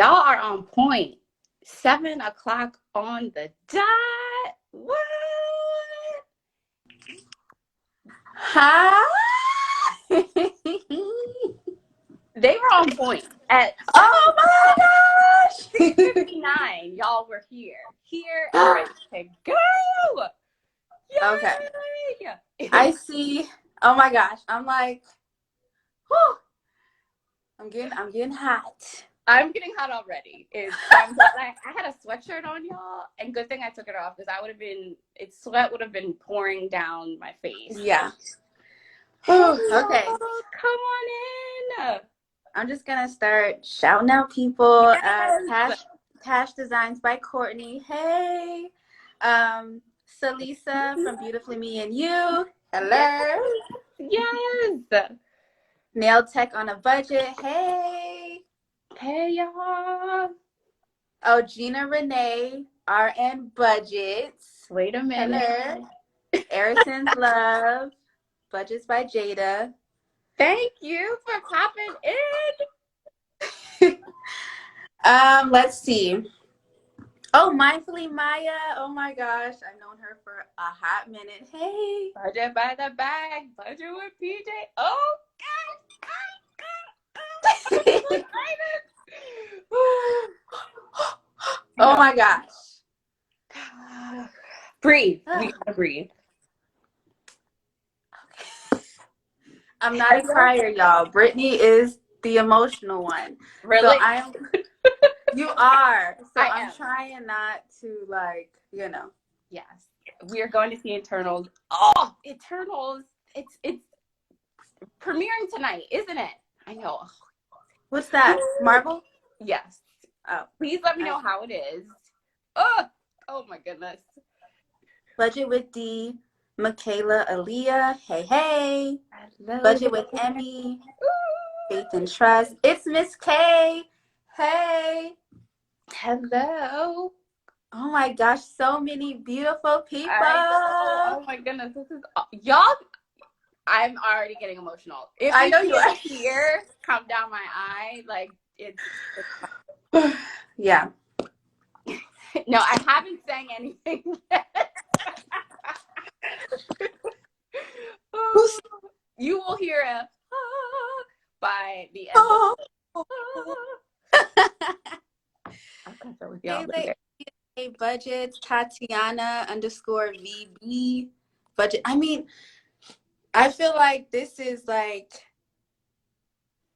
Y'all are on point. 7 o'clock on the dot. What? Hi. They were on point at Oh my gosh. 6:59. Y'all were here and ready to go. Yay! Okay. I see. Oh my gosh. I'm like, whew. I'm getting hot. I'm getting hot already. I had a sweatshirt on, y'all, and good thing I took it off because sweat would have been pouring down my face. Yeah. Hey, Okay. come on in. I'm just gonna start shouting out people. Yes. Cash Designs by Courtney. Hey. Salisa from Beautifully Me and You. Hello. Yes. Nail Tech on a Budget. Hey. Hey, y'all. Oh, Gina Renee, RN Budgets. Wait a minute. Hello. Arison's Love, Budgets by Jada. Thank you for popping in. Let's see. Oh, Mindfully Maya. Oh my gosh, I've known her for a hot minute. Hey. Budget by the bag. Budget with PJ. Oh, Oh my gosh. Breathe. We gotta breathe. Okay. I'm not a crier, y'all. Brittany is the emotional one. Really? So you are. So I'm trying not to, Yes. We are going to see Eternals. Oh, Eternals. It's premiering tonight, isn't it? I know. What's that? Marvel? Yes. Oh. Please let me know how it is. Oh my goodness. Budget with D, Michaela, Aaliyah, hey. Hello. Budget with Emmy, Faith and Trust. It's Miss K. Hey. Hello. Oh my gosh, so many beautiful people. Oh my goodness. This is y'all. I'm already getting emotional. If I know you are. Tears come down my eye, like it's yeah. No, I haven't sang anything yet. You will hear a by the end. Hey, Budgets, Tatiana _VB. Budget. I mean, I feel like this is like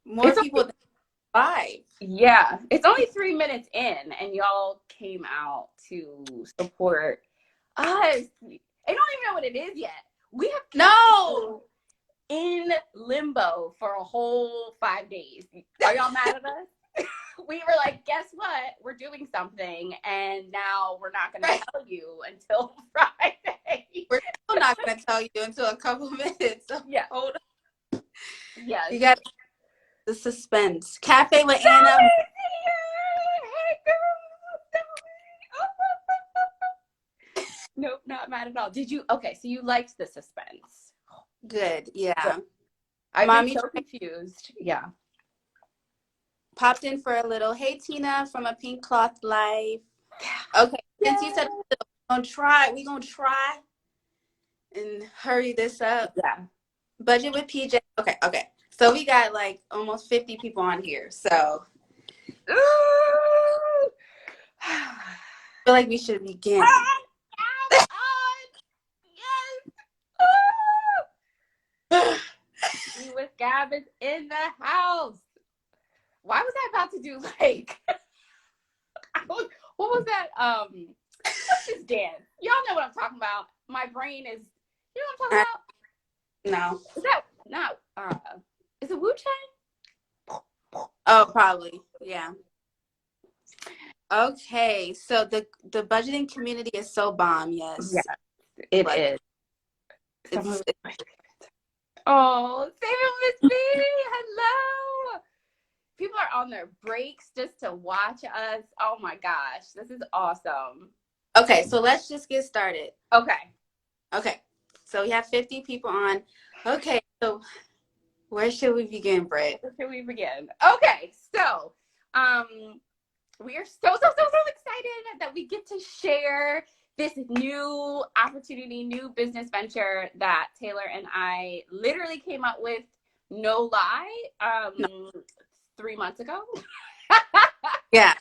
more people than 5. Yeah, it's only 3 minutes in, and y'all came out to support us. I don't even know what it is yet. We have in limbo for a whole 5 days. Are y'all mad at us? We were like, guess what? We're doing something, and now we're not going to tell you until Friday. We're still not going to tell you until a couple minutes. So yeah. Hold on. Yeah. You got the suspense. Cafe with Anna. Hey, girl. Nope, not mad at all. Did you? Okay, so you liked the suspense. Good, yeah. Good. I'm so confused. Yeah. Popped in for a little. Hey, Tina from A Pink Cloth Life. Okay, since you said we're going to try and hurry this up. Yeah. Budget with PJ. Okay. So we got like almost 50 people on here. So I feel like we should begin. Yes. With Gab is in the house. Why was I about to do like what was that? What's this dance? Y'all know what I'm talking about. My brain is, you know what I'm talking about? No. Is that not is it Wu Chang? Oh, probably. Yeah. Okay. So the budgeting community is so bomb, yes. Yeah, it is. Oh, Saving Miss B. Hello. People are on their breaks just to watch us. Oh my gosh, this is awesome. Okay, so let's just get started. Okay. So we have 50 people on. Okay, so where should we begin, Britt? Where should we begin? Okay, so we are so excited that we get to share this new opportunity, new business venture that Taylor and I literally came up with, no lie, No. 3 months ago. Yeah.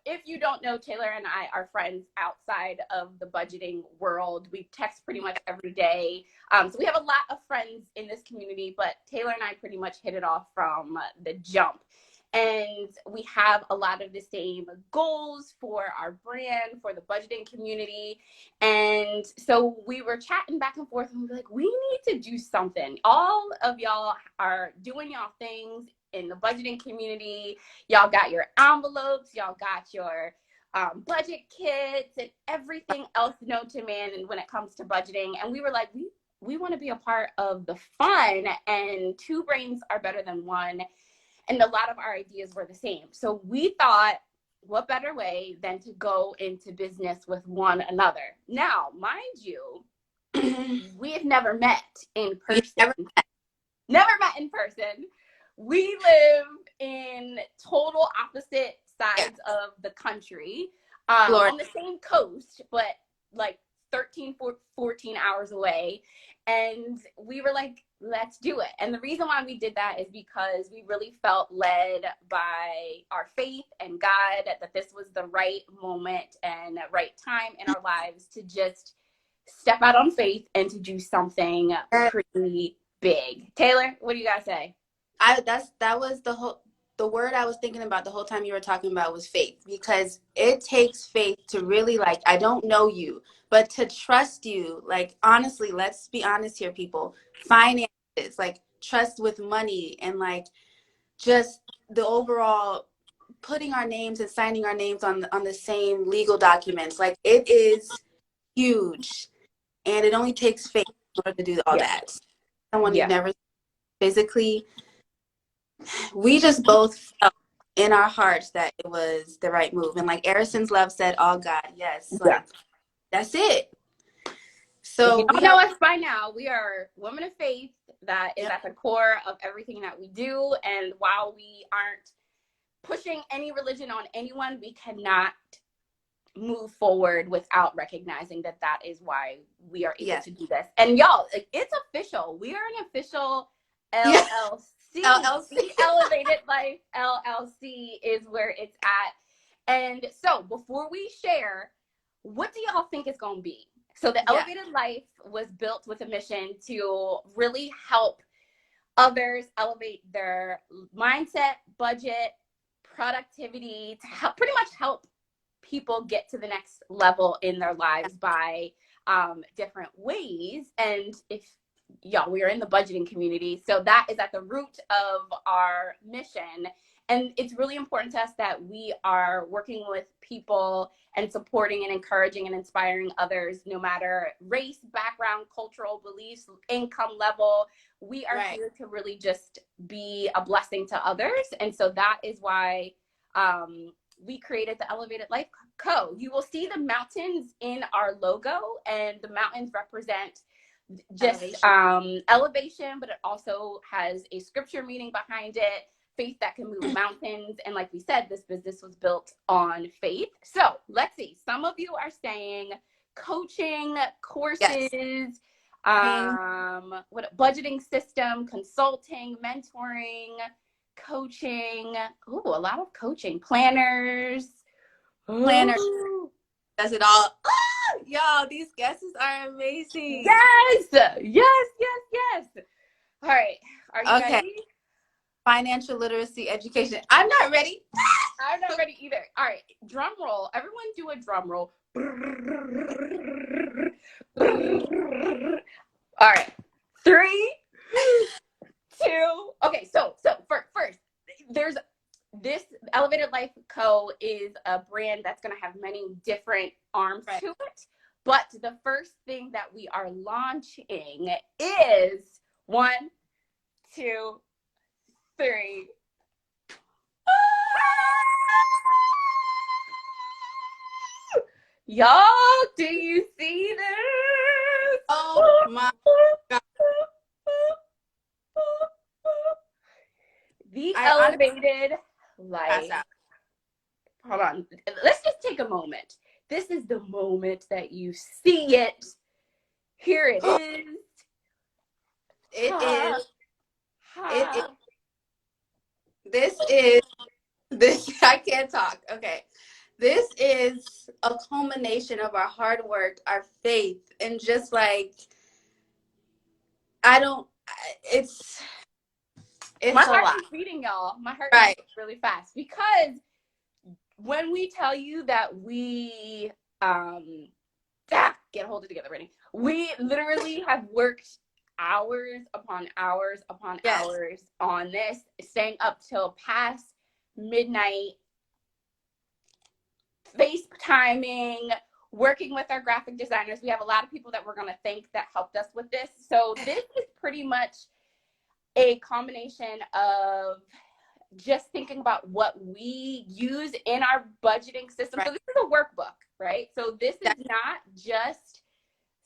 If you don't know, Taylor and I are friends outside of the budgeting world. We text pretty much every day. So we have a lot of friends in this community, but Taylor and I pretty much hit it off from the jump. And we have a lot of the same goals for our brand, for the budgeting community. And so we were chatting back and forth, and we were like, we need to do something. All of y'all are doing y'all things in the budgeting community. Y'all got your envelopes, y'all got your budget kits and everything else known to man. And when it comes to budgeting, and we were like, we want to be a part of the fun, and two brains are better than one. And a lot of our ideas were the same. So we thought, what better way than to go into business with one another? Now, mind you, we have never met in person. Never met in person. We live in total opposite sides of the country, on the same coast, but like 13, 14 hours away. And we were like, let's do it. And the reason why we did that is because we really felt led by our faith and God that this was the right moment and right time in our lives to just step out on faith and to do something pretty big. Taylor, what do you guys say? That was the word I was thinking about the whole time you were talking about was faith, because it takes faith to really, like, I don't know you, but to trust you. Like, honestly, let's be honest here, people. Finances, like trust with money, and like just the overall putting our names and signing our names on the same legal documents. Like, it is huge, and it only takes faith in order to do all that. Someone you've never physically. We just both felt in our hearts that it was the right move. And like Arison's Love said, all God, yes. Like, that's it. So if you don't know us by now, we are women of faith. That is at the core of everything that we do. And while we aren't pushing any religion on anyone, we cannot move forward without recognizing that that is why we are able to do this. And y'all, it's official. We are an official LLC. The Elevated Life LLC is where it's at. And so before we share, what do y'all think it's going to be? So the Elevated Life was built with a mission to really help others elevate their mindset, budget, productivity, to help, pretty much help people get to the next level in their lives by different ways. And if y'all, we are in the budgeting community, so that is at the root of our mission. And it's really important to us that we are working with people and supporting and encouraging and inspiring others, no matter race, background, cultural beliefs, income level. We are here to really just be a blessing to others. And so that is why we created the Elevated Life Co. You will see the mountains in our logo, and the mountains represent just elevation, but it also has a scripture meaning behind it, faith that can move mountains. And like we said, this business was built on faith. So let's see. Some of you are saying coaching, courses, what budgeting system, consulting, mentoring, coaching. Ooh, a lot of coaching. Planners. Does it all. Y'all, these guests are amazing. Yes. All right. Are you ready? Financial literacy education. I'm not ready. I'm not ready either. All right. Drum roll. Everyone do a drum roll. All right. 3, 2. Okay. So first, there's this Elevated Life Co. is a brand that's going to have many different arms to it. But the first thing that we are launching is 1, 2, 3. Y'all, do you see this? Oh my God. The Elevated Life hold on. Let's just take a moment. This is the moment that you see it. Here it is. It is. It is. This. I can't talk. Okay. This is a culmination of our hard work, our faith, and just like, it's My a heart lot. is beating, y'all. My heart is Right. beating really fast because when we tell you that we get hold it together, Brittany. We literally have worked hours upon hours upon hours on this, staying up till past midnight, FaceTiming, working with our graphic designers. We have a lot of people that we're going to thank that helped us with this. So this is pretty much a combination of just thinking about what we use in our budgeting system. Right. So this is a workbook, right? So this is not just,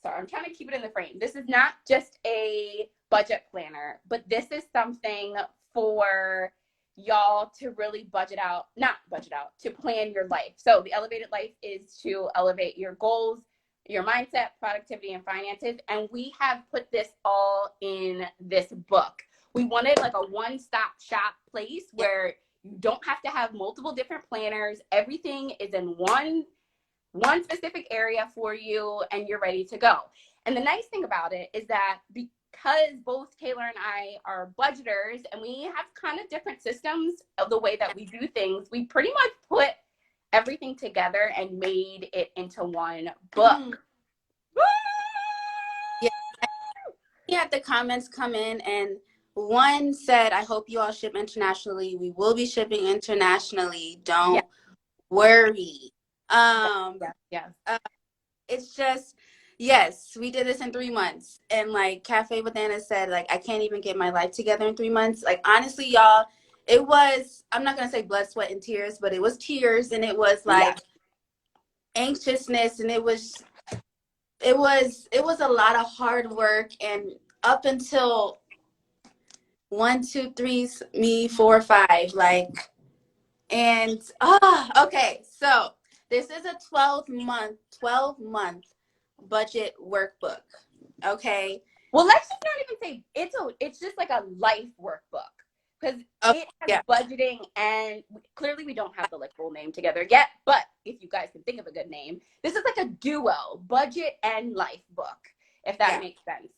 sorry, I'm trying to keep it in the frame. This is not just a budget planner, but this is something for y'all to really to plan your life. So the elevated life is to elevate your goals, your mindset, productivity, and finances. And we have put this all in this book. We wanted like a one-stop shop place where you don't have to have multiple different planners. Everything is in one specific area for you and you're ready to go. And the nice thing about it is that because both Taylor and I are budgeters and we have kind of different systems of the way that we do things, we pretty much put everything together and made it into one book. Yeah. We had the comments come in and one said, I hope you all ship internationally. We will be shipping internationally. Don't worry. It's just, yes, we did this in 3 months. And like Cafe Banana said, like, I can't even get my life together in 3 months. Like, honestly, y'all, it was, I'm not going to say blood, sweat, and tears, but it was tears. And it was like anxiousness. And it was a lot of hard work. And up until 1, 2, 3, me 4, 5, like, and okay, so this is a 12-month budget workbook. Okay, well, let's just not even say it's just like a life workbook because it has budgeting, and clearly we don't have the like full name together yet, but if you guys can think of a good name, this is like a duo budget and life book, if that makes sense.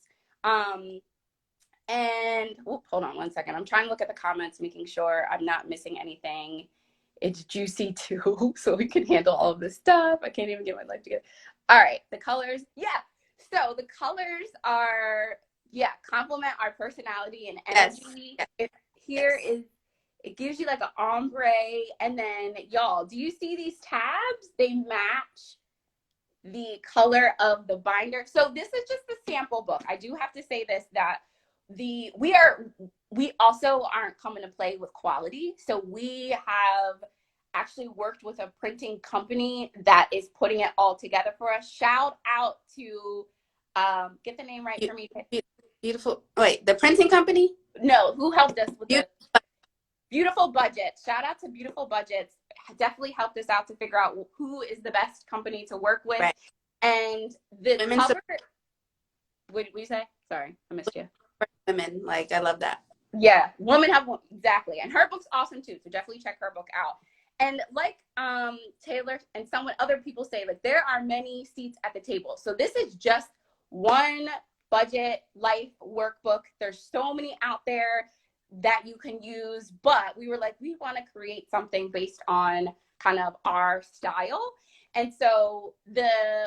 And hold on one second. I'm trying to look at the comments, making sure I'm not missing anything. It's juicy too, so we can handle all of this stuff. I can't even get my life together. All right, the colors. Yeah. So the colors are, complement our personality and energy. It gives you like an ombre. And then y'all, do you see these tabs? They match the color of the binder. So this is just the sample book. I do have to say this, that we also aren't coming to play with quality. So we have actually worked with a printing company that is putting it all together for us. Shout out to get the name right for me. Beautiful. Wait, the printing company? No, who helped us with the Beautiful Budgets. Shout out to Beautiful Budgets. Definitely helped us out to figure out who is the best company to work with. Right. And the cover. What did we say? Sorry, I missed you. Women, like, I love that. Yeah, women have one, exactly. And her book's awesome too, so definitely check her book out. And like Taylor and other people say, like, there are many seats at the table. So this is just one budget life workbook. There's so many out there that you can use, but we were like, we want to create something based on kind of our style. And so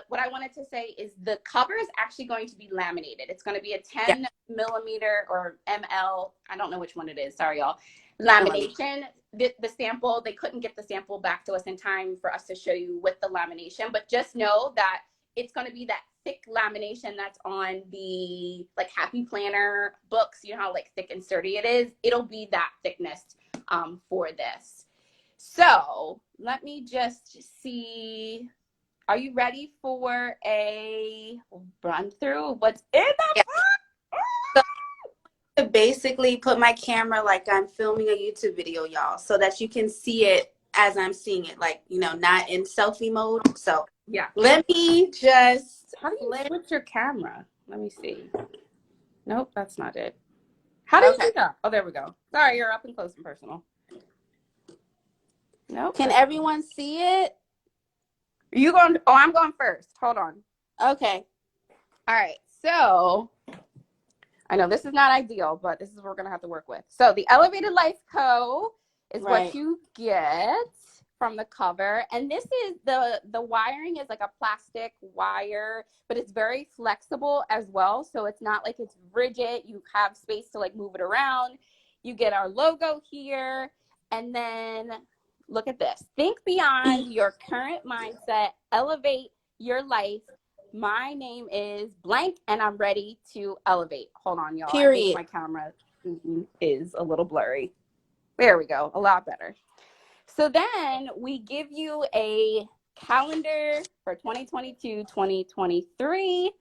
what I wanted to say is the cover is actually going to be laminated. It's going to be a 10 millimeter or ML. I don't know which one it is. Sorry, y'all. Lamination. The sample, they couldn't get the sample back to us in time for us to show you with the lamination, but just know that it's going to be that thick lamination that's on the like Happy Planner books. You know how like thick and sturdy it is? It'll be that thickness for this. So let me just see. Are you ready for a run through what's in the book? So to basically put my camera like I'm filming a YouTube video, y'all, so that you can see it as I'm seeing it, like, not in selfie mode. So Yeah. let me just How do you flip. switch your camera? Let me see. Nope, that's not it. How do you Okay. do that? Oh, there we go. Sorry, you're up and close and personal. Nope. Can everyone see it? You going? Oh, I'm going first. Hold on. Okay. All right. So I know this is not ideal, but this is what we're gonna have to work with. So the Elevated Life Co. is Right. what you get from the cover, and this is the wiring is like a plastic wire, but it's very flexible as well. So it's not like it's rigid. You have space to like move it around. You get our logo here, and then look at this. Think beyond your current mindset. Elevate your life. My name is blank and I'm ready to elevate. Hold on, y'all. I think Period. my camera is a little blurry. There we go. A lot better. So then we give you a calendar for 2022, 2023.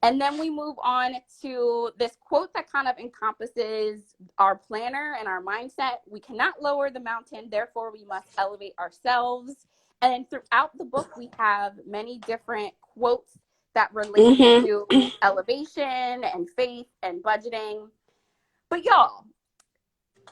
And then we move on to this quote that kind of encompasses our planner and our mindset. We cannot lower the mountain, therefore we must elevate ourselves. And then throughout the book, we have many different quotes that relate to elevation and faith and budgeting. But y'all,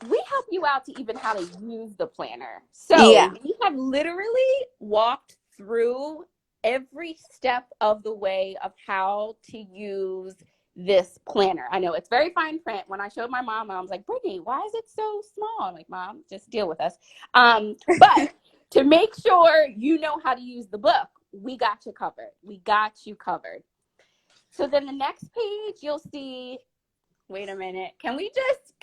we help you out to even how to use the planner. So we have literally walked through every step of the way of how to use this planner. I know it's very fine print. When I showed my mom, I was like, Brittany, why is it so small? I'm like, Mom, just deal with us. But to make sure you know how to use the book, we got you covered. We got you covered. So then the next page, you'll see, wait a minute. Can we just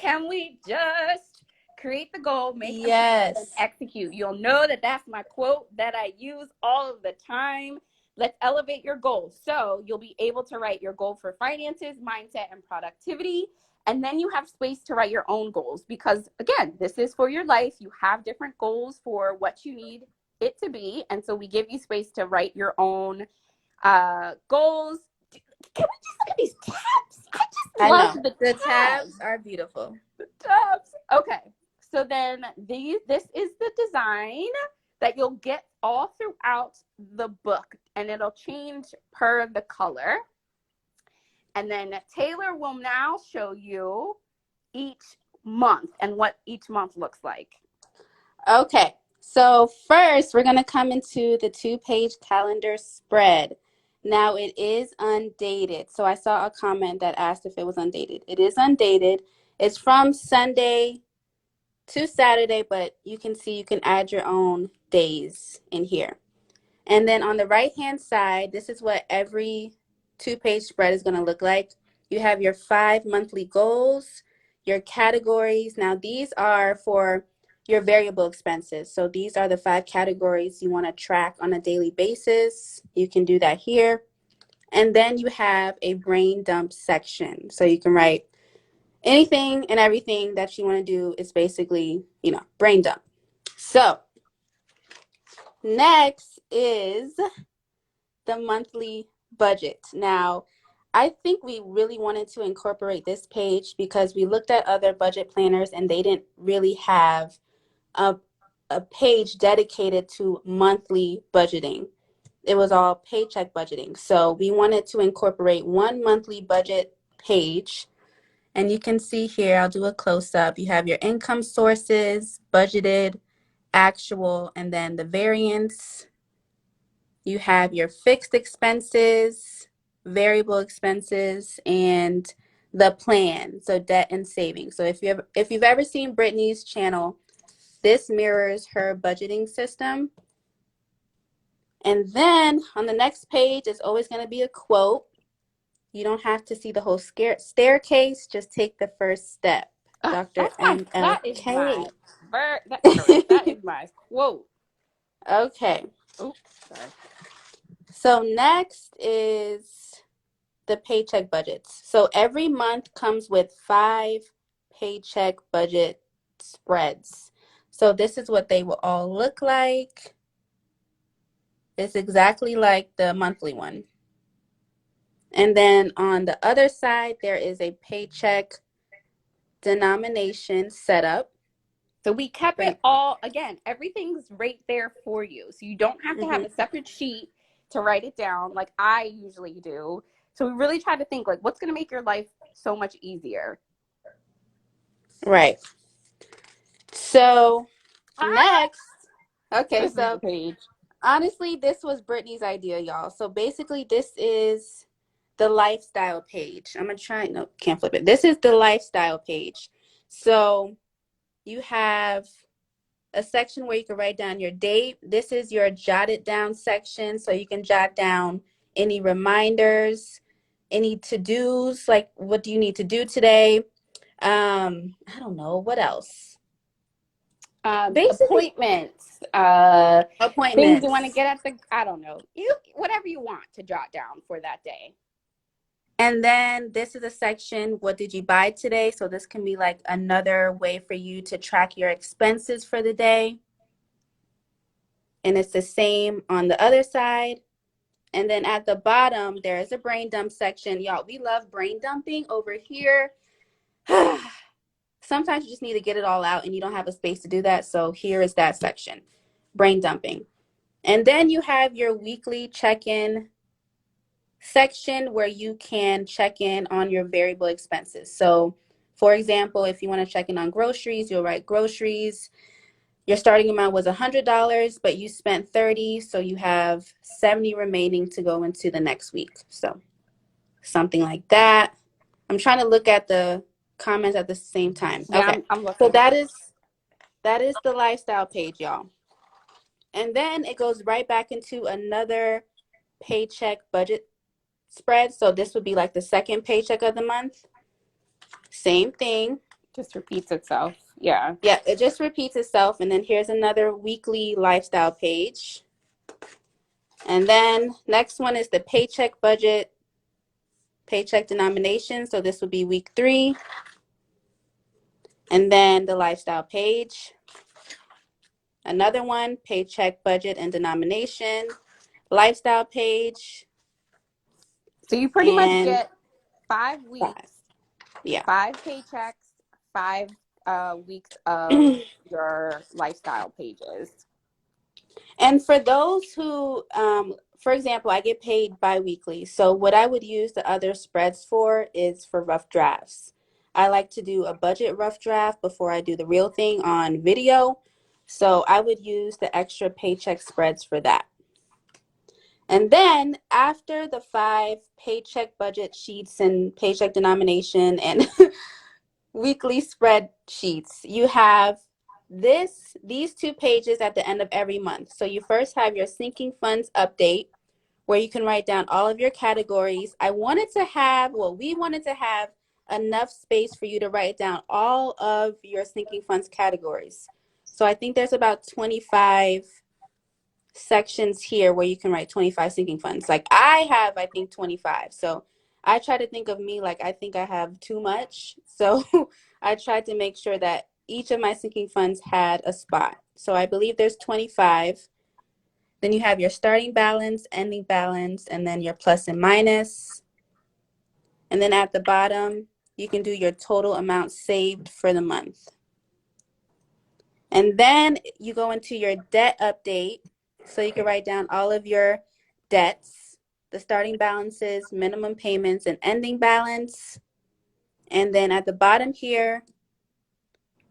create the goal, make a plan, and execute? You'll know that that's my quote that I use all of the time. Let's elevate your goals. So you'll be able to write your goal for finances, mindset, and productivity. And then you have space to write your own goals because, again, this is for your life. You have different goals for what you need it to be. And so we give you space to write your own goals. Can we just look at these tabs? I love the tabs are beautiful. The tabs. Okay. So then this is the design that you'll get all throughout the book, and it'll change per the color. And then Taylor will now show you each month and what each month looks like. Okay. So first, we're going to come into the 2-page calendar spread. Now, it is undated. So I saw a comment that asked if it was undated. It is undated. It's from Sunday to Saturday, but you can see you can add your own days in here. And then on the right-hand side, this is what every 2-page spread is going to look like. You have your 5 monthly goals, your categories. Now, these are for your variable expenses. So these are the 5 categories you want to track on a daily basis. You can do that here. And then you have a brain dump section. So you can write anything and everything that you want to do is basically, brain dump. So next is the monthly budget. Now, I think we really wanted to incorporate this page because we looked at other budget planners and they didn't really have a page dedicated to monthly budgeting. It was all paycheck budgeting. So we wanted to incorporate one monthly budget page. And you can see here, I'll do a close-up. You have your income sources, budgeted, actual, and then the variance. You have your fixed expenses, variable expenses, and the plan, so debt and savings. So if you've ever seen Brittany's channel, this mirrors her budgeting system. And then on the next page is always going to be a quote. You don't have to see the whole staircase, just take the first step. Dr. MLK. That is my quote. Okay. Oops, sorry. So next is the paycheck budgets. So every month comes with 5 paycheck budget spreads. So this is what they will all look like. It's exactly like the monthly one. And then on the other side, there is a paycheck denomination setup. So we kept it Great. all, again, everything's right there for you. So you don't have to have a separate sheet to write it down like I usually do. So we really try to think like what's going to make your life so much easier. Right. So next, okay, This is so the page. honestly, this was Brittany's idea, y'all. So basically, this is the lifestyle page. I'm gonna try, no, can't flip it. This is the lifestyle page. So you have a section where you can write down your date. This is your jotted down section. So you can jot down any reminders, any to-dos, like what do you need to do today? I don't know, what else? Basically, Appointments, things you want to appointments. get at the, I don't know, whatever you want to jot down for that day. And then this is a section, what did you buy today? So this can be like another way for you to track your expenses for the day. And it's the same on the other side. And then at the bottom, there is a brain dump section. Y'all, we love brain dumping over here. Sometimes you just need to get it all out and you don't have a space to do that. So here is that section, brain dumping. And then you have your weekly check-in section where you can check in on your variable expenses. So for example, if you want to check in on groceries, you'll write groceries. Your starting amount was $100, but you spent 30, so you have 70 remaining to go into the next week. So something like that. I'm trying to look at the comments at the same time. Yeah, Okay. I'm So looking. that is the lifestyle page, y'all. And then it goes right back into another paycheck budget spread. So this would be like the second paycheck of the month. Same thing. Just repeats itself. Yeah. Yeah, it just repeats itself. And then here's another weekly lifestyle page. And then next one is the paycheck budget, paycheck denomination. So this would be week 3. And then the lifestyle page. Another one, paycheck budget and denomination, lifestyle page. So you pretty much And get 5 weeks, 5. Yeah. 5 paychecks, 5 weeks of your lifestyle pages. And for those who, for example, I get paid biweekly. So what I would use the other spreads for is for rough drafts. I like to do a budget rough draft before I do the real thing on video. So I would use the extra paycheck spreads for that. And then after the 5 paycheck budget sheets and paycheck denomination and weekly spreadsheets, you have these 2 pages at the end of every month. So you first have your sinking funds update where you can write down all of your categories. We wanted to have enough space for you to write down all of your sinking funds categories. So I think there's about 25 sections here where you can write 25 sinking funds. Like I have, I think 25. So I try to think of me like I think I have too much. So I tried to make sure that each of my sinking funds had a spot. So I believe there's 25. Then you have your starting balance, ending balance, and then your plus and minus. And then at the bottom, you can do your total amount saved for the month. And then you go into your debt update. So you can write down all of your debts, the starting balances, minimum payments, and ending balance. And then at the bottom here,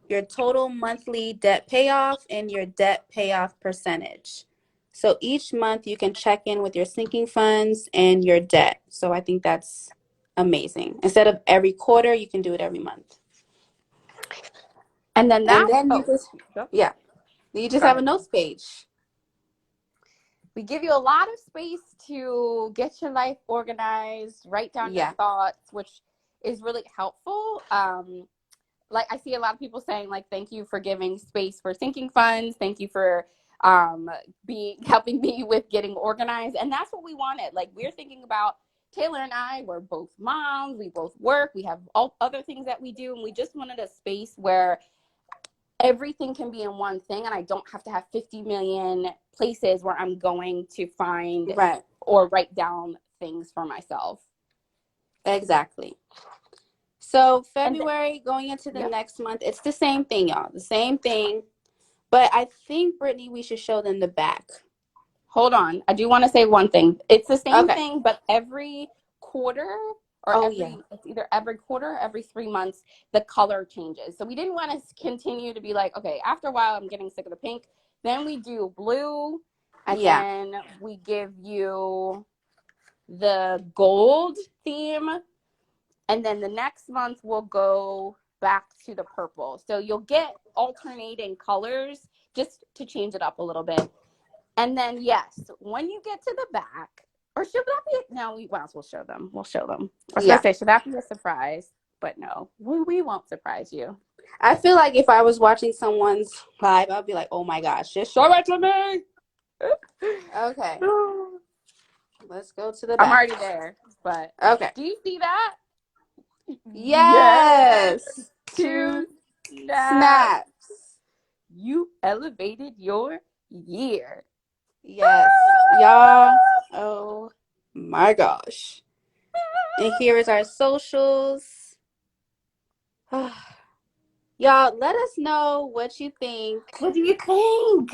your total monthly debt payoff and your debt payoff percentage. So each month you can check in with your sinking funds and your debt. So I think that's amazing. Instead of every quarter, you can do it every month. And then And then you just have a notes page. we give you a lot of space to get your life organized, write down your thoughts, which is really helpful. Like I see a lot of people saying like, thank you for giving space for sinking funds. Thank you for helping me with getting organized. And that's what we wanted. Like we're thinking about Taylor and I, we're both moms. We both work. We have all other things that we do. And we just wanted a space where everything can be in one thing and I don't have to have 50 million places where I'm going to find or write down things for myself. Exactly. So And February going into the yep. next month, it's the same thing, y'all. The same thing. But I think, Brittany, we should show them the back. Hold on. I do want to say one thing. It's the same Okay. thing, but every quarter Oh, yeah. it's either every quarter or every 3 months, the color changes. So we didn't want to continue to be like, okay, after a while, I'm getting sick of the pink. Then we do blue, and Yeah. then we give you the gold theme. And then the next month, we'll go back to the purple. So you'll get alternating colors just to change it up a little bit. And then, yes, when you get to the back, or should that be, no, we might as well show them. We'll show them. I was going Yeah. to say, should that be a surprise? But no, we won't surprise you. I feel like if I was watching someone's live, I'd be like, oh my gosh, just show it to me. Okay. Let's go to the I'm back. already there, but Okay. do you see that? Yes, Yes. two Two snaps. snaps. You elevated your year. Yes. Y'all. Oh my gosh. And here is our socials. Y'all, let us know what you think. What do you think?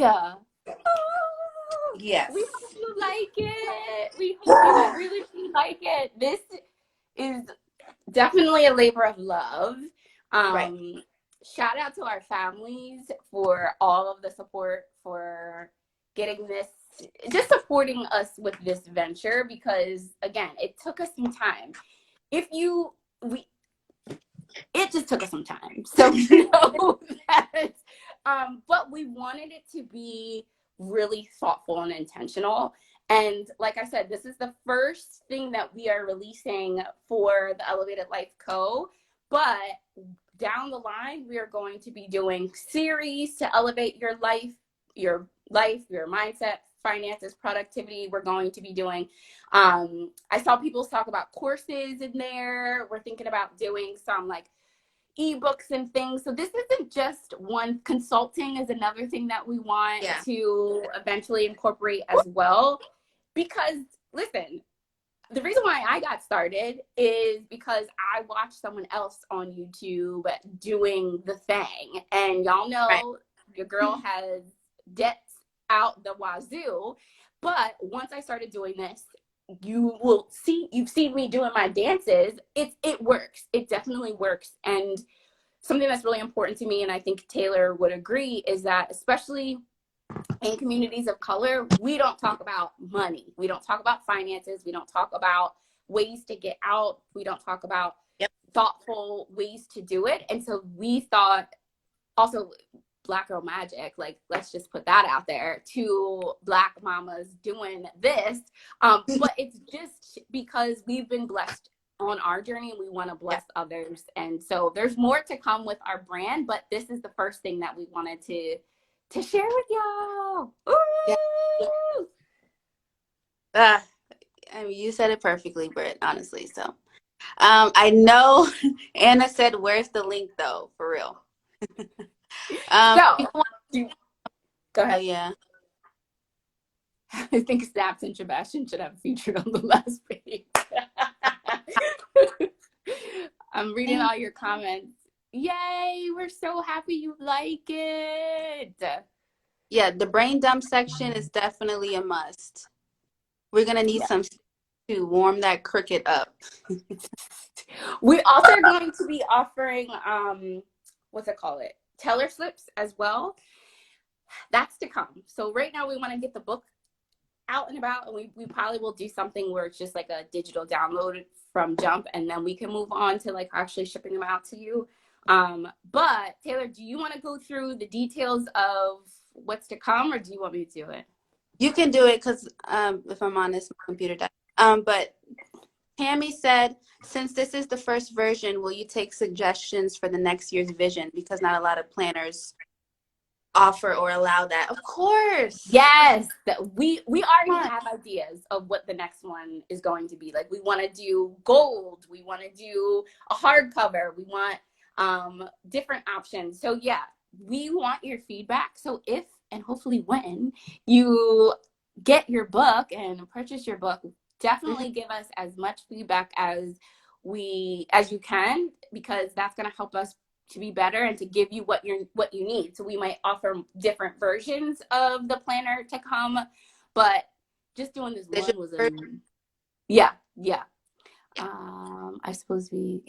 Yes. We hope you like it. We hope you really do like it. This is definitely a labor of love. Right. Shout out to our families for all of the support, for getting this, just supporting us with this venture, because again, it took us some time. It just took us some time. So know that. But we wanted it to be really thoughtful and intentional. And like I said, this is the first thing that we are releasing for the Elevated Life Co. But down the line, we are going to be doing series to elevate your life, your mindset, finances, productivity. We're going to be doing, I saw people talk about courses in there. We're thinking about doing some like ebooks and things. So this isn't just one. Consulting is another thing that we want to eventually incorporate as well. Because listen, the reason why I got started is because I watched someone else on YouTube doing the thing. And y'all know your girl has debts out the wazoo. But once I started doing this, you've seen me doing my dances. It works. It definitely works. And something that's really important to me, and I think Taylor would agree, is that especially in communities of color, we don't talk about money. We don't talk about finances. We don't talk about ways to get out. We don't talk about thoughtful ways to do it. And so we thought, also Black Girl Magic, like let's just put that out there, to Black mamas doing this. But it's just because we've been blessed on our journey and we want to bless others. And so there's more to come with our brand, but this is the first thing that we wanted to share with y'all. Ooh! I mean, you said it perfectly, Britt, honestly. So I know Anna said, where's the link though, for real? So go ahead. Oh yeah. I think Snaps and Sebastian should have featured on the last page. I'm reading all your comments. Yay, we're so happy you like it. Yeah, the brain dump section is definitely a must. We're gonna need some to warm that cricket up. We also are going to be offering what's it called, teller slips as well. That's to come. So right now we want to get the book out and about, and we probably will do something where it's just like a digital download from Jump, and then we can move on to like actually shipping them out to you. But Taylor, do you want to go through the details of what's to come, or do you want me to do it? You can do it because if I'm honest, my computer died. But Tammy said, since this is the first version, will you take suggestions for the next year's vision? Because not a lot of planners offer or allow that. Of course. Yes, we already have ideas of what the next one is going to be. Like we want to do gold, we want to do a hardcover, we want different options. So yeah, we want your feedback. So if and hopefully when you get your book and purchase your book, definitely give us as much feedback as as you can, because that's going to help us to be better and to give you what you need. So we might offer different versions of the planner to come, but just doing this one was yeah. I suppose we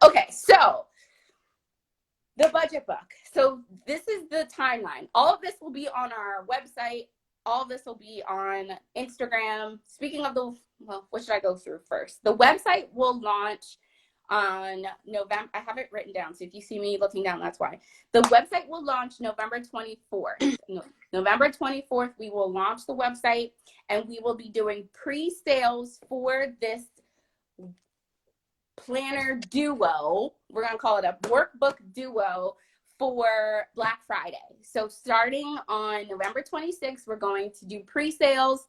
okay, so the budget book. So this is the timeline. All of this will be on our website. All of this will be on Instagram. Speaking of what should I go through first? The website will launch on November. I have it written down, so if you see me looking down, that's why. The website will launch November 24th. November 24th, we will launch the website, and we will be doing pre-sales for this planner duo. We're going to call it a workbook duo for Black Friday. So starting on November 26th, we're going to do pre-sales,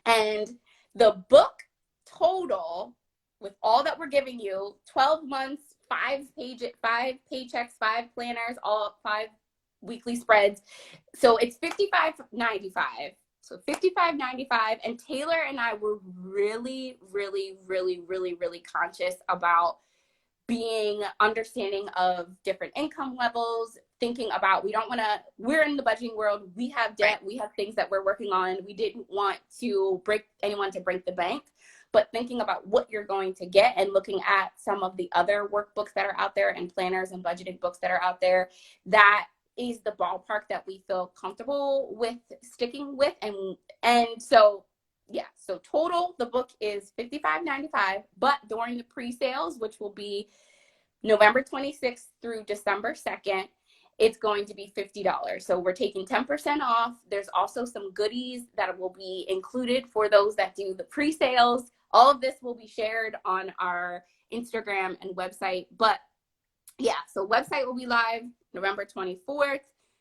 and the book total, with all that we're giving you, 12 months, 5 paychecks, 5 planners, all 5 weekly spreads. So it's $55.95. So $55.95. And Taylor and I were really, really, really, really, really conscious about being understanding of different income levels, thinking about, we're in the budgeting world, we have debt, we have things that we're working on. We didn't want to break the bank, but thinking about what you're going to get and looking at some of the other workbooks that are out there and planners and budgeting books that are out there, that is the ballpark that we feel comfortable with sticking with. And so, yeah, so total, the book is $55.95, but during the pre-sales, which will be November 26th through December 2nd, it's going to be $50. So we're taking 10% off. There's also some goodies that will be included for those that do the pre-sales. All of this will be shared on our Instagram and website. But yeah, so website will be live November 24th.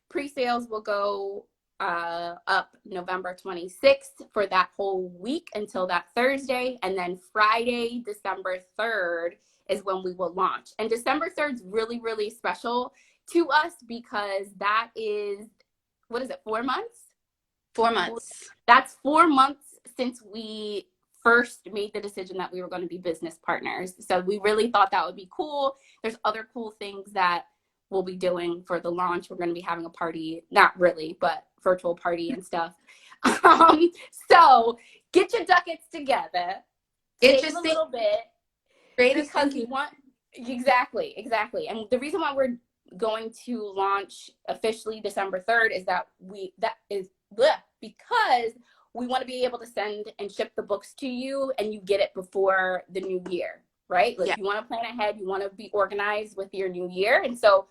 Pre-sales will go up November 26th for that whole week until that Thursday. And then Friday, December 3rd is when we will launch. And December 3rd is really, really special to us because that is, 4 months? 4 months. That's 4 months since we first made the decision that we were going to be business partners. So we really thought that would be cool. There's other cool things that we'll be doing for the launch. We're going to be having a party, not really, but virtual party and stuff. So get your ducats together. Save a little bit. Because we want, exactly. And the reason why we're going to launch officially December 3rd is because we want to be able to send and ship the books to you and you get it before the new year, right? Like you want to plan ahead, you want to be organized with your new year. And so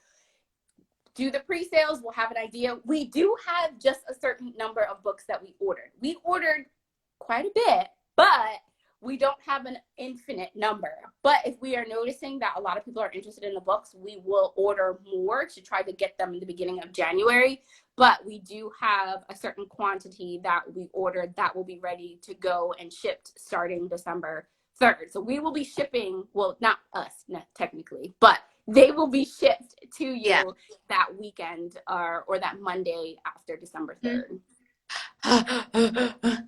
do the pre-sales, we'll have an idea. We do have just a certain number of books that we ordered. We ordered quite a bit, but we don't have an infinite number. But if we are noticing that a lot of people are interested in the books, we will order more to try to get them in the beginning of January. But we do have a certain quantity that we ordered that will be ready to go and shipped starting December 3rd. So we will be shipping, well, not us, not technically, but they will be shipped to you that weekend or that Monday after December 3rd.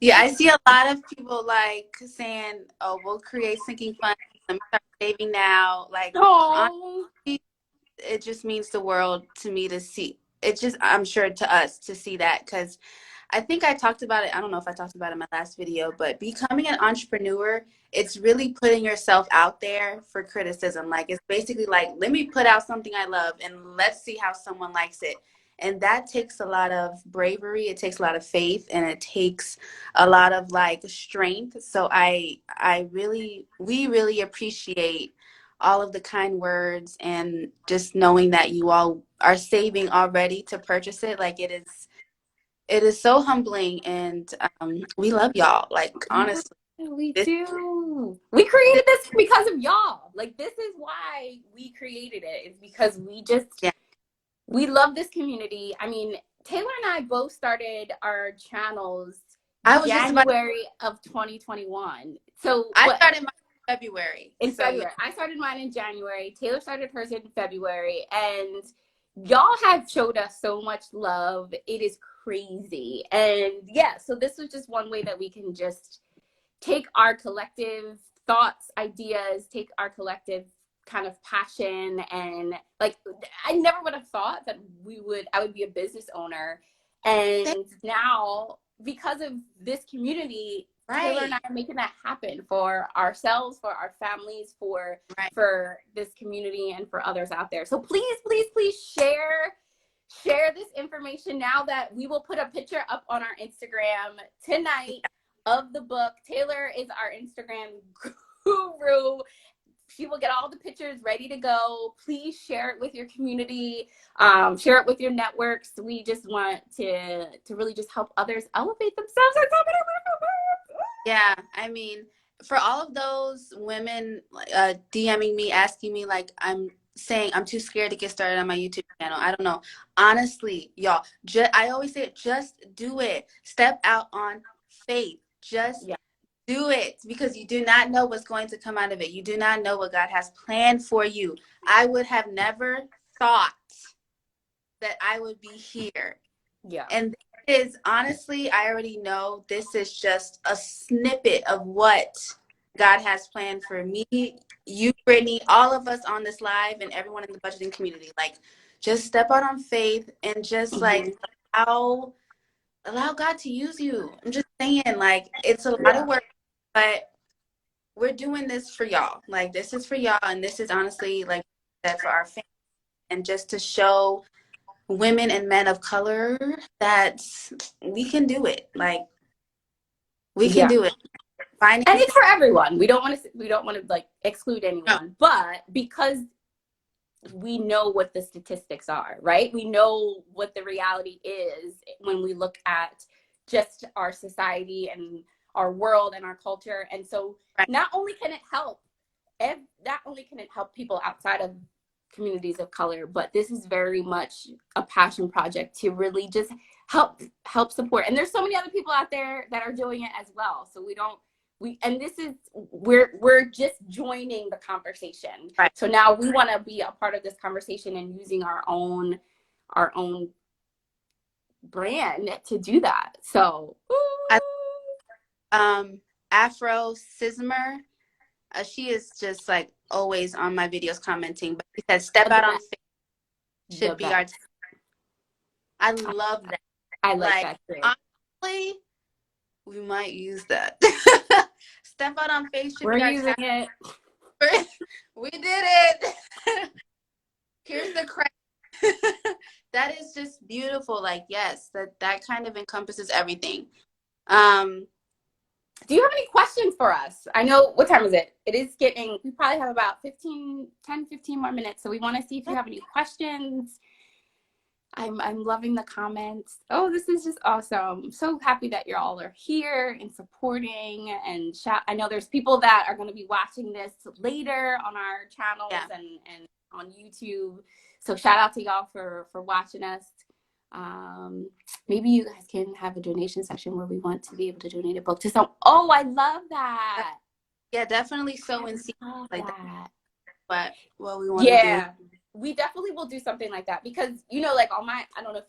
Yeah, I see a lot of people like saying, "Oh, we'll create sinking funds. Let me start saving now." Like, honestly, it just means the world to me to see. It just, I'm sure to us to see that, because I think I talked about it. I don't know if I talked about it in my last video, but becoming an entrepreneur, it's really putting yourself out there for criticism. Like, it's basically like, let me put out something I love and let's see how someone likes it. And that takes a lot of bravery. It takes a lot of faith, and it takes a lot of like strength. So we really appreciate all of the kind words and just knowing that you all are saving already to purchase it. Like, it is so humbling, and we love y'all. Like, honestly, we do. We created this because of y'all. Like, this is why we created it. It's because we just we love this community. I mean, Taylor and I both started our channels January of 2021. So I started mine in February. I started mine in January. Taylor started hers in February. And y'all have showed us so much love. It is crazy. And yeah, so this was just one way that we can just take our collective thoughts, ideas, take our collective kind of passion, and like I never would have thought that I would be a business owner. And now, because of this community, Taylor and I are making that happen for ourselves, for our families, for this community, and for others out there. So please, please, please share this information now that we will put a picture up on our Instagram tonight of the book. Taylor is our Instagram guru. She will get all the pictures ready to go. Please share it with your community, share it with your networks. We just want to really just help others elevate themselves. Yeah, I mean, for all of those women DMing me, asking me, like, I'm saying I'm too scared to get started on my YouTube channel. I don't know. Honestly, y'all, I always say it, just do it. Step out on faith. Just do it, because you do not know what's going to come out of it. You do not know what God has planned for you. I would have never thought that I would be here. Yeah. And is honestly, I already know this is just a snippet of what God has planned for me, you, Brittany, all of us on this live, and everyone in the budgeting community. Like, just step out on faith and just like allow God to use you. I'm just saying, like, it's a lot of work, but we're doing this for y'all. Like, this is for y'all, and this is honestly like that for our family, and just to show women and men of color that we can do it. Like, we can do it. And it's for everyone. We don't want to like exclude anyone, but because we know what the statistics are, right? We know what the reality is when we look at just our society and our world and our culture. And so not only can it help people outside of communities of color, but this is very much a passion project to really just help support. And there's so many other people out there that are doing it as well. So we're just joining the conversation. Right. So now we want to be a part of this conversation and using our own brand to do that. So Afro Sismer, she is just like always on my videos commenting, but she said step out on faith should be our I love that. I like that too. Honestly, we might use that. Step out on faith should We're be our using it. We did it. Here's the credit. That is just beautiful. Like, yes, that kind of encompasses everything. Do you have any questions for us? I know, what time is it? It is we probably have about 10, 15 more minutes. So we want to see if you have any questions. I'm loving the comments. Oh, this is just awesome. I'm so happy that you all are here and supporting and I know there's people that are going to be watching this later on our channels and on YouTube. So shout out to y'all for watching us. Maybe you guys can have a donation section where we want to be able to donate a book to some. Oh, I love that. Yeah, definitely sow and see like that. But what we want to do. We definitely will do something like that, because like I don't know if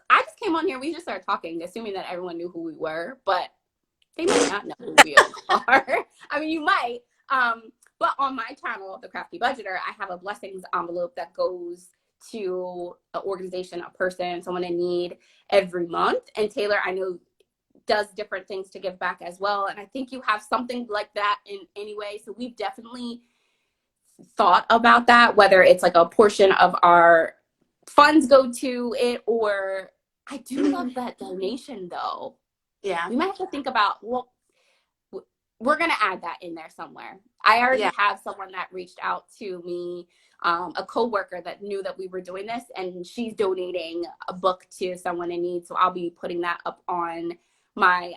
I just came on here, we just started talking, assuming that everyone knew who we were, but they might not know who we are. I mean, you might. But on my channel, The Crafty Budgeter, I have a blessings envelope that goes to an organization, a person, someone in need every month. And Taylor, I know, does different things to give back as well. And I think you have something like that in any way. So we've definitely thought about that, whether it's like a portion of our funds go to it, or I do love that donation though. Yeah. We might have to think about, well, we're going to add that in there somewhere. I already have someone that reached out to me, a coworker that knew that we were doing this, and she's donating a book to someone in need. So I'll be putting that up on my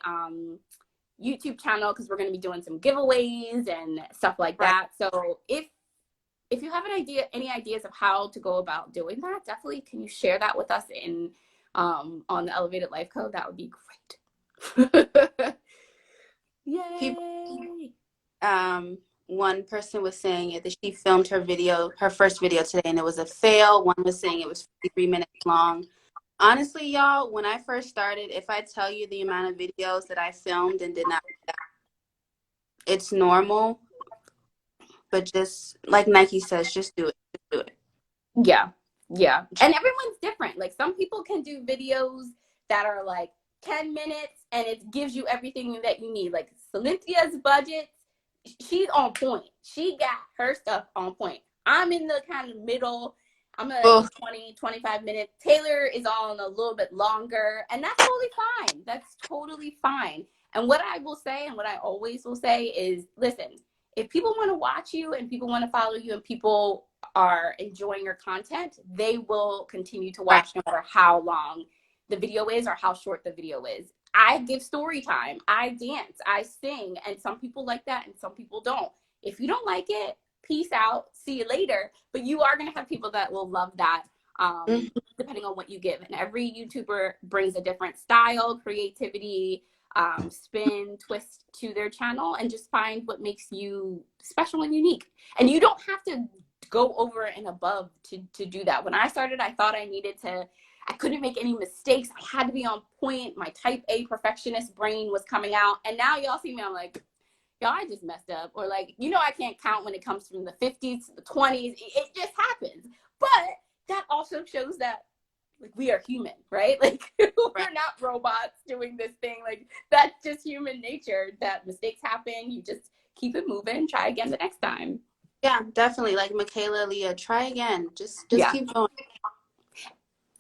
YouTube channel, because we're going to be doing some giveaways and stuff like that. So if you have any ideas of how to go about doing that, definitely can you share that with us on the Elevated Life Code? That would be great. Yay! One person was saying that she filmed her first video today, and it was a fail. One was saying it was 53 minutes long. Honestly, y'all, when I first started, if I tell you the amount of videos that I filmed and did not, it's normal, but just like Nike says, just do it. Just do it. Yeah. Yeah. And everyone's different. Like some people can do videos that are like 10 minutes and it gives you everything that you need. Like Cynthia's budget, she's on point. She got her stuff on point. I'm in the kind of middle. I'm at 20, 25 minutes. Taylor is on a little bit longer, and that's totally fine. That's totally fine. And what I will say, and what I always will say is, listen, if people want to watch you and people want to follow you and people are enjoying your content, they will continue to watch no matter how long the video is or how short the video is. I give story time, I dance, I sing, and some people like that and some people don't. If you don't like it, peace out, see you later. But you are going to have people that will love that, depending on what you give. And every YouTuber brings a different style, creativity, spin, twist to their channel, and just find what makes you special and unique. And you don't have to go over and above to do that. When I started, I thought I couldn't make any mistakes. I had to be on point. My type A perfectionist brain was coming out. And now y'all see me, I'm like, y'all, I just messed up. Or like, I can't count when it comes from the 50s to the 20s. It just happens. But that also shows that like we are human, right? Like we're not robots doing this thing. Like that's just human nature, that mistakes happen. You just keep it moving, try again the next time. Yeah, definitely. Like Michaela, Leah, try again. Just keep going.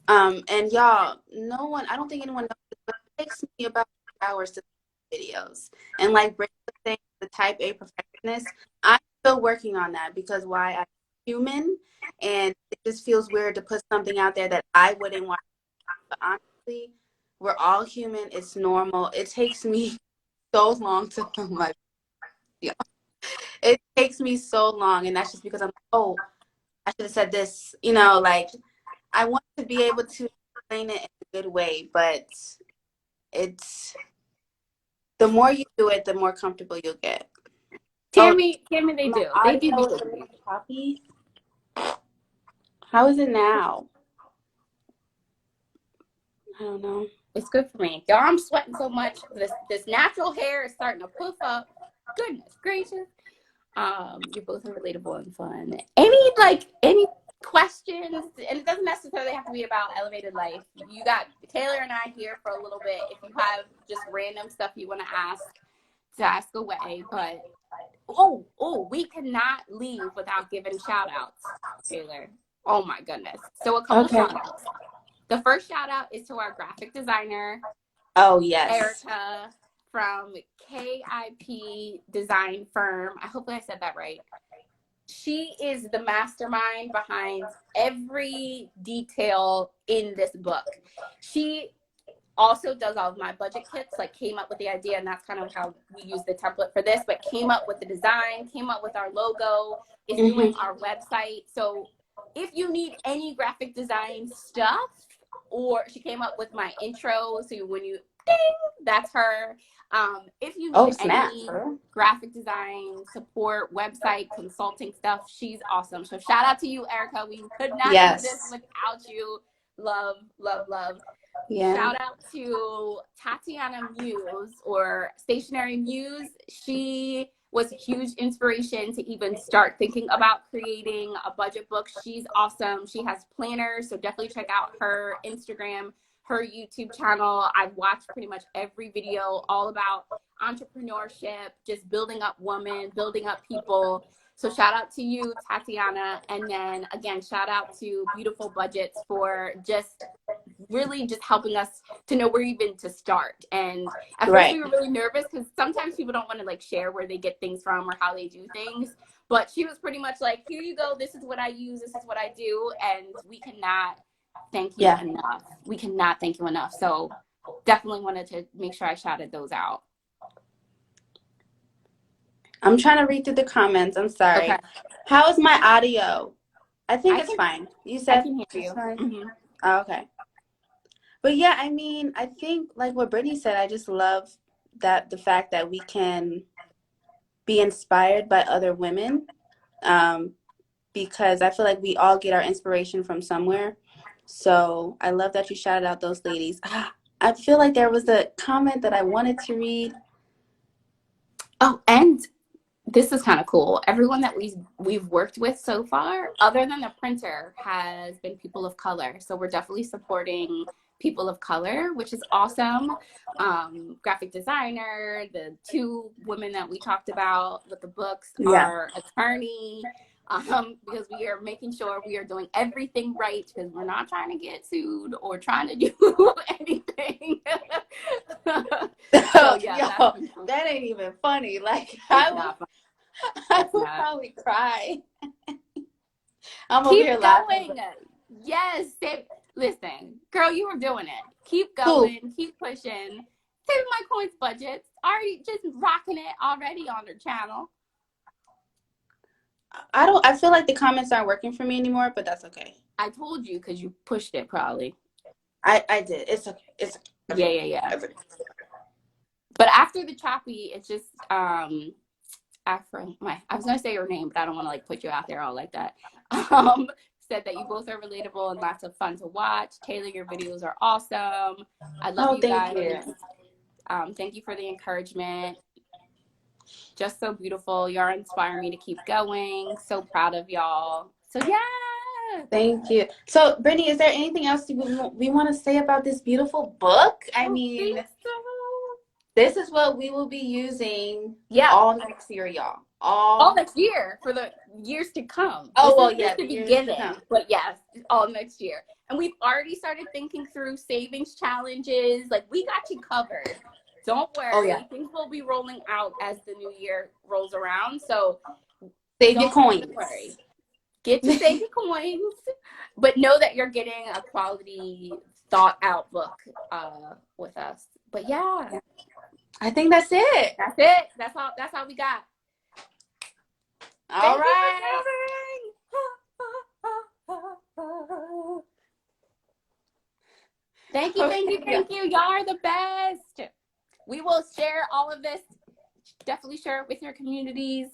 And y'all, I don't think anyone knows this, but it takes me about 2 hours to make videos. And like break the type A perfectionist, I'm still working on that because I'm human and it just feels weird to put something out there that I wouldn't want. But honestly, we're all human. It's normal. It takes me so long to film my video. It takes me so long, and that's just because I'm I should have said this, like I want to be able to explain it in a good way, but it's the more you do it, the more comfortable you'll get. Tammy, they do. They do. Copy. How is it now? I don't know. It's good for me. Y'all, I'm sweating so much. This natural hair is starting to poof up. Goodness gracious. You're both relatable and fun. Any questions? And it doesn't necessarily have to be about elevated life. You got Taylor and I here for a little bit. If you have just random stuff you want to ask away. But we cannot leave without giving shout outs, Taylor. Oh my goodness. So a couple shout outs. The first shout out is to our graphic designer. Oh, yes. Erica from KIP Design Firm. I hope I said that right. She is the mastermind behind every detail in this book. She also does all of my budget kits, like came up with the idea, and that's kind of how we use the template for this, but came up with the design, came up with our logo, is doing our website. So if you need any graphic design stuff, or she came up with my intro, so when you ding, that's her. If you need any graphic design support, website consulting stuff, she's awesome. So shout out to you, Erica. We could not do this without you. Love, love, love. Yeah. Shout out to Tatiana Muse, or Stationary Muse. She was a huge inspiration to even start thinking about creating a budget book. She's awesome. She has planners, so definitely check out her Instagram, her YouTube channel. I've watched pretty much every video all about entrepreneurship, just building up women, building up people. So shout out to you, Tatiana. And then again, shout out to Beautiful Budgets for just really just helping us to know where even to start. And at first we were really nervous because sometimes people don't want to like share where they get things from or how they do things. But she was pretty much like, here you go. This is what I use. This is what I do. And we cannot thank you enough. We cannot thank you enough. So definitely wanted to make sure I shouted those out. I'm trying to read through the comments. I'm sorry. Okay. How is my audio? I think it's fine. You said I can hear you. Mm-hmm. Oh, okay. But yeah, I mean, I think like what Brittany said, I just love that the fact that we can be inspired by other women, because I feel like we all get our inspiration from somewhere. So I love that you shouted out those ladies. I feel like there was a comment that I wanted to read. Oh, and this is kind of cool. Everyone that we've worked with so far, other than the printer, has been people of color. So we're definitely supporting people of color, which is awesome. Graphic designer, the two women that we talked about with the books, our attorney, because we are making sure we are doing everything right, because we're not trying to get sued or trying to do anything. So yeah, Yo, that ain't even funny. Like I would probably cry. I'm over here Keep laughing. going. Yes. Listen, girl, you were doing it. Keep going. Keep pushing. Saving My Coins budgets. Are you just rocking it already on their channel? I feel like the comments aren't working for me anymore, but that's okay. I told you because you pushed it probably. I did. It's okay. It's okay. Yeah. But after the choppy, it's just I was gonna say your name, but I don't want to like put you out there all like that. Said that you both are relatable and lots of fun to watch. Taylor, your videos are awesome. I love you guys. Thank you for the encouragement. Just so beautiful. Y'all inspire me to keep going. So proud of y'all. So yeah. Thank you. So Brittany, is there anything else we want to say about this beautiful book? I mean, this is what we will be using all next year, y'all. All next year for the years to come. The beginning. But yes, all next year. And we've already started thinking through savings challenges. Like, we got you covered. Don't worry. Things will be rolling out as the new year rolls around. So save your coins. Worry. Get to save your coins. But know that you're getting a quality, thought out book with us. But yeah. I think that's it. That's all we got. All right. Thank you. Y'all are the best. We will share all of this. Definitely share it with your communities.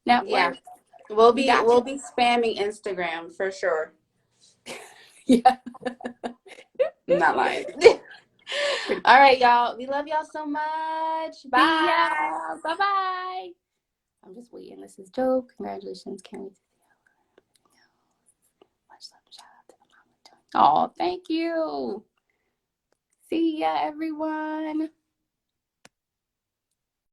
Network. Yeah. We'll be spamming Instagram for sure. Yeah. I'm not lying. All right, y'all. We love y'all so much. Bye. Bye-bye. I'm just waiting. This is Joe. Congratulations. Can't wait to see you. Much love. Shout out to the mama. Oh, thank you. See ya, everyone.